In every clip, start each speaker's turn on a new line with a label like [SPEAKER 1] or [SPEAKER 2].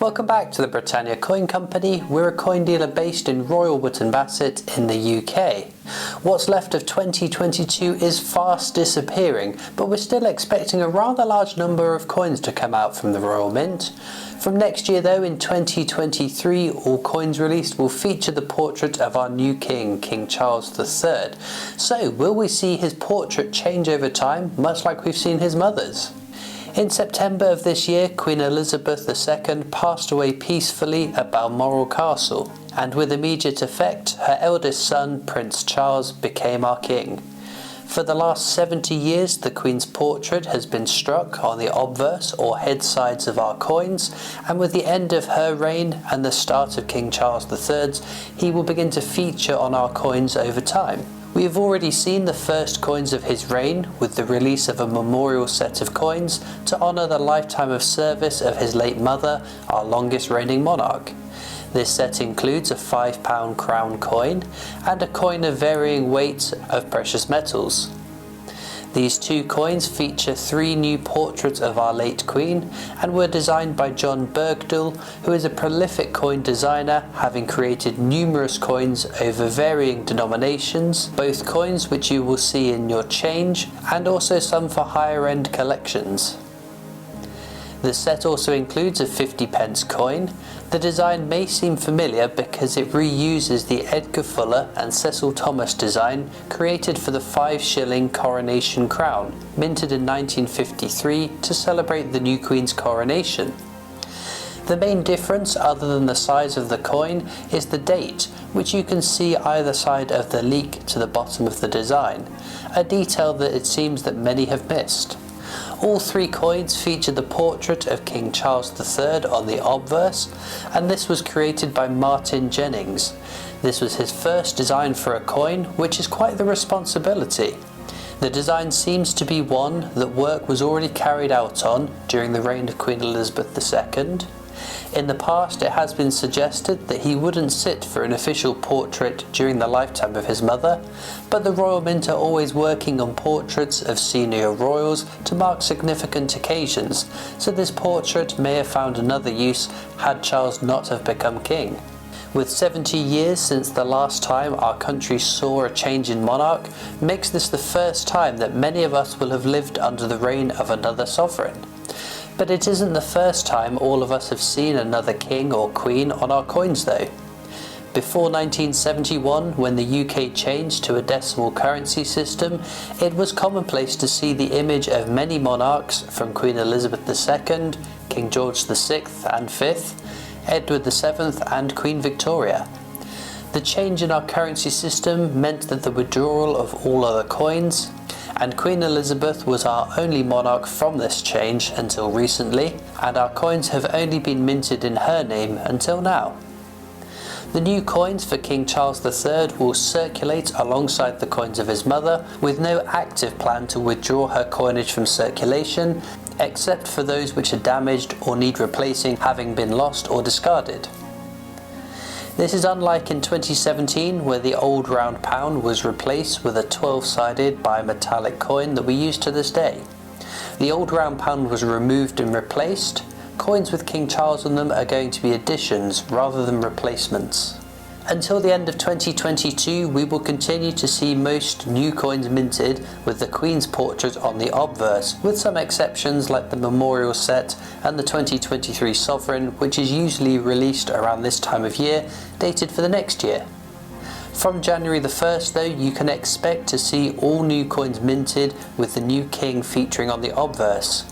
[SPEAKER 1] Welcome back to the Britannia Coin Company. We're a coin dealer based in Royal Wootton Bassett in the UK. What's left of 2022 is fast disappearing, but we're still expecting a rather large number of coins to come out from the Royal Mint. From next year though, in 2023, all coins released will feature the portrait of our new king, King Charles III. So will we see his portrait change over time, much like we've seen his mother's? In September of this year, Queen Elizabeth II passed away peacefully at Balmoral Castle, and with immediate effect, her eldest son, Prince Charles, became our king. For the last 70 years, the Queen's portrait has been struck on the obverse or head sides of our coins, and with the end of her reign and the start of King Charles III's, he will begin to feature on our coins over time. We have already seen the first coins of his reign with the release of a memorial set of coins to honour the lifetime of service of his late mother, our longest reigning monarch. This set includes a £5 crown coin and a coin of varying weights of precious metals. These two coins feature three new portraits of our late Queen and were designed by John Bergdale, who is a prolific coin designer, having created numerous coins over varying denominations, both coins which you will see in your change and also some for higher end collections. The set also includes a 50p coin. The design may seem familiar because it reuses the Edgar Fuller and Cecil Thomas design created for the 5-shilling coronation crown, minted in 1953 to celebrate the new Queen's coronation. The main difference, other than the size of the coin, is the date, which you can see either side of the leek to the bottom of the design, a detail that it seems that many have missed. All three coins feature the portrait of King Charles III on the obverse, and this was created by Martin Jennings. This was his first design for a coin, which is quite the responsibility. The design seems to be one that work was already carried out on during the reign of Queen Elizabeth II. In the past, it has been suggested that he wouldn't sit for an official portrait during the lifetime of his mother, but the Royal Mint are always working on portraits of senior royals to mark significant occasions, so this portrait may have found another use had Charles not have become king. With 70 years since the last time our country saw a change in monarch, makes this the first time that many of us will have lived under the reign of another sovereign. But it isn't the first time all of us have seen another king or queen on our coins though. Before 1971, when the UK changed to a decimal currency system, it was commonplace to see the image of many monarchs from Queen Elizabeth II, King George VI and V, Edward VII and Queen Victoria. The change in our currency system meant that the withdrawal of all other coins, and Queen Elizabeth was our only monarch from this change until recently, and our coins have only been minted in her name until now. The new coins for King Charles III will circulate alongside the coins of his mother, with no active plan to withdraw her coinage from circulation, except for those which are damaged or need replacing, having been lost or discarded. This is unlike in 2017, where the old round pound was replaced with a 12-sided bimetallic coin that we use to this day. The old round pound was removed and replaced. Coins with King Charles on them are going to be additions rather than replacements. Until the end of 2022, we will continue to see most new coins minted with the Queen's portrait on the obverse, with some exceptions like the memorial set and the 2023 sovereign, which is usually released around this time of year, dated for the next year. From January the 1st though, you can expect to see all new coins minted with the new king featuring on the obverse.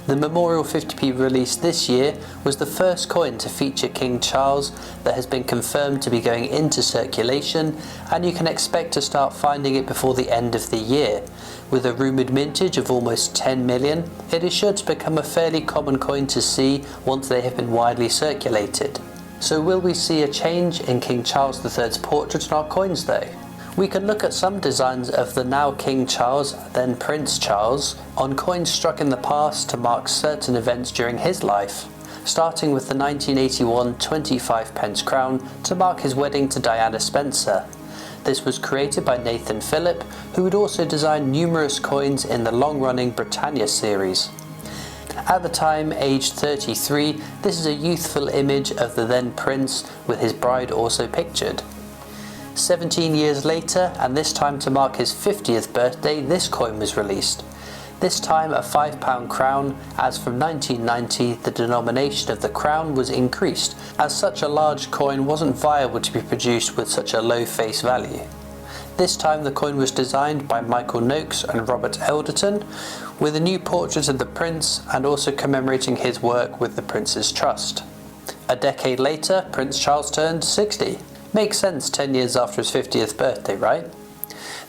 [SPEAKER 1] The Memorial 50p released this year was the first coin to feature King Charles that has been confirmed to be going into circulation, and you can expect to start finding it before the end of the year. With a rumoured mintage of almost 10 million, it is sure to become a fairly common coin to see once they have been widely circulated. So will we see a change in King Charles III's portrait on our coins though? We can look at some designs of the now King Charles, then Prince Charles, on coins struck in the past to mark certain events during his life, starting with the 1981 25p crown to mark his wedding to Diana Spencer. This was created by Nathan Phillip, who would also design numerous coins in the long-running Britannia series. At the time, aged 33, this is a youthful image of the then prince with his bride also pictured. 17 years later, and this time to mark his 50th birthday, this coin was released. This time a £5 crown, as from 1990 the denomination of the crown was increased, as such a large coin wasn't viable to be produced with such a low face value. This time the coin was designed by Michael Noakes and Robert Elderton, with a new portrait of the Prince and also commemorating his work with the Prince's Trust. A decade later, Prince Charles turned 60. Makes sense 10 years after his 50th birthday, right?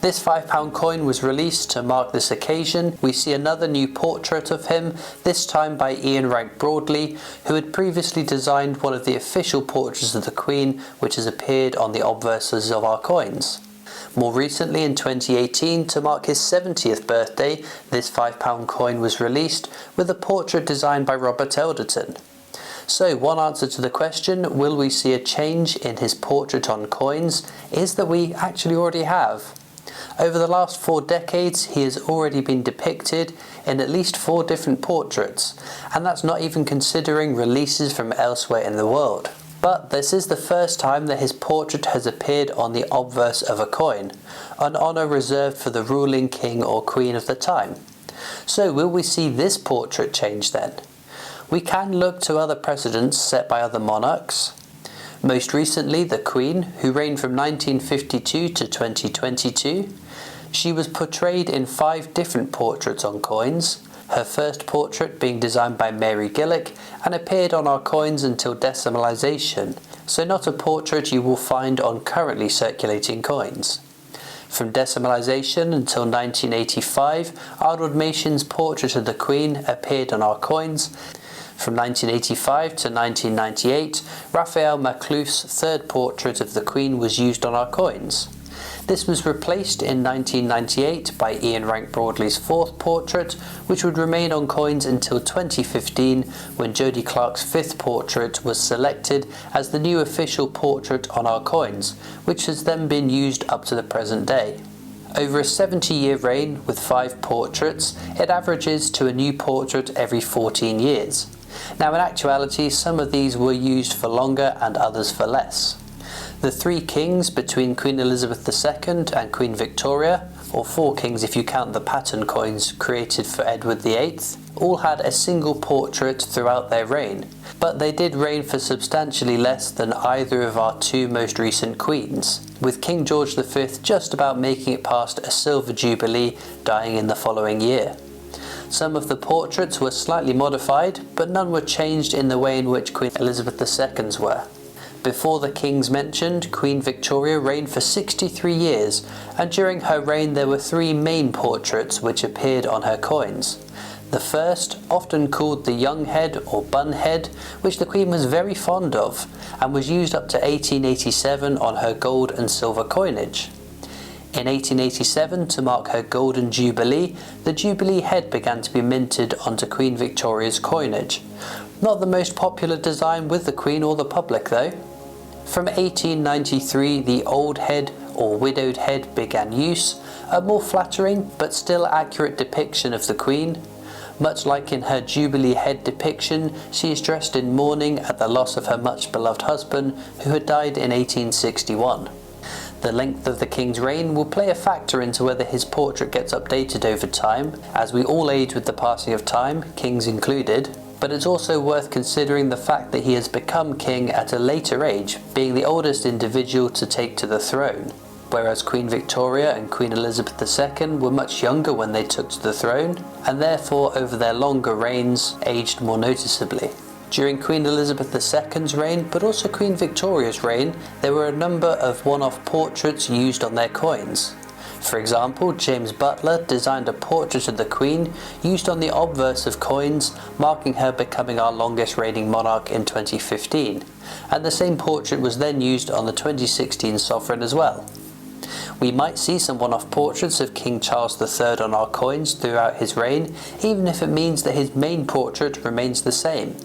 [SPEAKER 1] This £5 coin was released to mark this occasion. We see another new portrait of him, this time by Ian Rank Broadley, who had previously designed one of the official portraits of the Queen, which has appeared on the obverses of our coins. More recently, in 2018, to mark his 70th birthday, this £5 coin was released with a portrait designed by Robert Elderton. So, one answer to the question, will we see a change in his portrait on coins, is that we actually already have. Over the last 4 decades, he has already been depicted in at least 4 different portraits, and that's not even considering releases from elsewhere in the world. But this is the first time that his portrait has appeared on the obverse of a coin, an honour reserved for the ruling king or queen of the time. So will we see this portrait change then? We can look to other precedents set by other monarchs. Most recently, the Queen, who reigned from 1952 to 2022. She was portrayed in 5 different portraits on coins, her first portrait being designed by Mary Gillick and appeared on our coins until decimalisation, so not a portrait you will find on currently circulating coins. From decimalisation until 1985, Arnold Machin's portrait of the Queen appeared on our coins. From 1985 to 1998, Raphael Maklouf's third portrait of the Queen was used on our coins. This was replaced in 1998 by Ian Rank Broadley's fourth portrait, which would remain on coins until 2015, when Jodie Clark's fifth portrait was selected as the new official portrait on our coins, which has then been used up to the present day. Over a 70-year reign with 5 portraits, it averages to a new portrait every 14 years. Now in actuality, some of these were used for longer and others for less. The 3 kings between Queen Elizabeth II and Queen Victoria, or 4 kings if you count the pattern coins created for Edward VIII, all had a single portrait throughout their reign, but they did reign for substantially less than either of our 2 most recent queens, with King George V just about making it past a silver jubilee, dying in the following year. Some of the portraits were slightly modified, but none were changed in the way in which Queen Elizabeth II's were. Before the kings mentioned, Queen Victoria reigned for 63 years, and during her reign there were 3 main portraits which appeared on her coins. The first, often called the young head or bun head, which the Queen was very fond of, and was used up to 1887 on her gold and silver coinage. In 1887, to mark her Golden Jubilee, the Jubilee head began to be minted onto Queen Victoria's coinage. Not the most popular design with the Queen or the public though. From 1893, the old head or widowed head began use, a more flattering but still accurate depiction of the Queen. Much like in her Jubilee head depiction, she is dressed in mourning at the loss of her much beloved husband, who had died in 1861. The length of the king's reign will play a factor into whether his portrait gets updated over time, as we all age with the passing of time, kings included, but it's also worth considering the fact that he has become king at a later age, being the oldest individual to take to the throne, whereas Queen Victoria and Queen Elizabeth II were much younger when they took to the throne, and therefore over their longer reigns aged more noticeably. During Queen Elizabeth II's reign, but also Queen Victoria's reign, there were a number of one-off portraits used on their coins. For example, James Butler designed a portrait of the Queen used on the obverse of coins, marking her becoming our longest reigning monarch in 2015, and the same portrait was then used on the 2016 sovereign as well. We might see some one-off portraits of King Charles III on our coins throughout his reign, even if it means that his main portrait remains the same.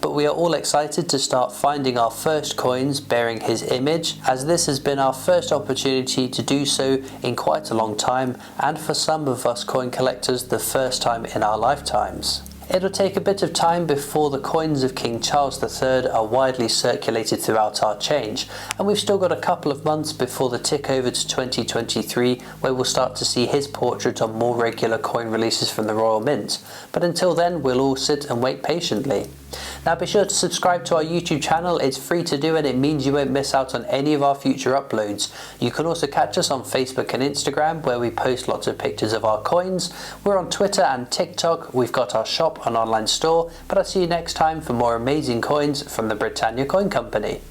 [SPEAKER 1] But we are all excited to start finding our first coins bearing his image, as this has been our first opportunity to do so in quite a long time, and for some of us coin collectors the first time in our lifetimes. It'll take a bit of time before the coins of King Charles III are widely circulated throughout our change, and we've still got a couple of months before the tick over to 2023, where we'll start to see his portrait on more regular coin releases from the Royal Mint. But until then, we'll all sit and wait patiently. Now be sure to subscribe to our YouTube channel. It's free to do and it means you won't miss out on any of our future uploads. You can also catch us on Facebook and Instagram, where we post lots of pictures of our coins. We're on Twitter and TikTok. We've got our shop and online store. But I'll see you next time for more amazing coins from the Britannia Coin Company.